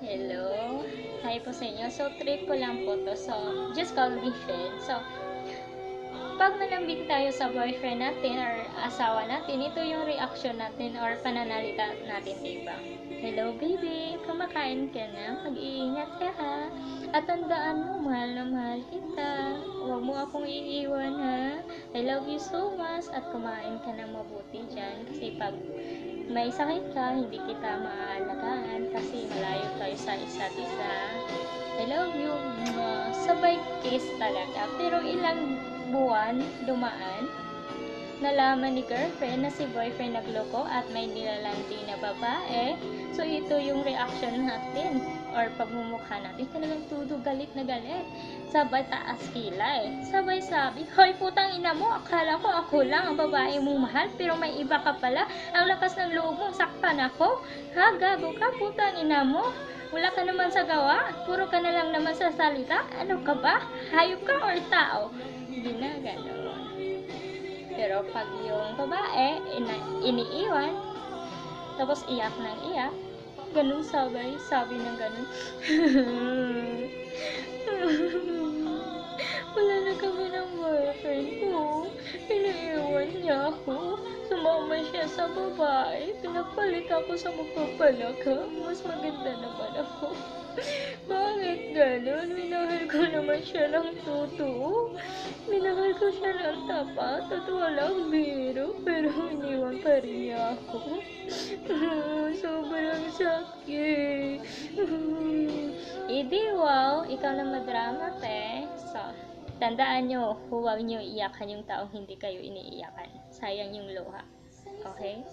Hello. Hi po sa inyo. So, trip ko lang po to. So, just call me friend. So, pag malambing tayo sa boyfriend natin or asawa natin, ito yung reaction natin or pananalita natin, diba? Hello, baby. Kumakain ka na? Mag-iingat ka, ha? At tandaan mo, mahal na mahal kita. Huwag mo akong iiwan, ha? I love you so much. At kumain ka ng mabuti dyan. Kasi pag may sakit ka, hindi kita maaalagaan kasi malayo tayo sa isa't isa. I love you. Sabay kiss talaga. Pero ilang buwan dumaan, nalaman ni girlfriend na si boyfriend nagloko at may nilalandi na babae. So, ito yung reaction natin or pagmumukha natin. Talagang tudo galit na galit. Sabay taas kilay. Sabay sabi, hoy putang ina mo, akala ko ako lang ang babae mong mahal, pero may iba ka pala. Ang lakas ng loob mo, saktan ako. Ha, gago ka, putang ina mo. Wala ka naman sa gawa, puro ka na lang naman sa salita. Ano ka ba? Hayop ka or tao? Hindi na gano'n. Pero pag yung babae, iniiwan, tapos iyak ng iyak, ganun sabay, sabi ng ganun. Wala na kami ng boyfriend ko. Iniiwan niya ako. Sumama siya sa babae. Pinagpalit ako sa magpapalaga. Mas maganda naman ako. Bakit ganun? Minahal ko naman siya ng totoo. Minahal ko siya ng tapat at walang biro. Pero iniwan pa rin niya ako. Sobrang sakit. Idi, wow, ikaw na madrama, te. So, tandaan nyo, huwag nyo iyakan yung taong hindi kayo iniiyakan. Sayang yung luha. Okay?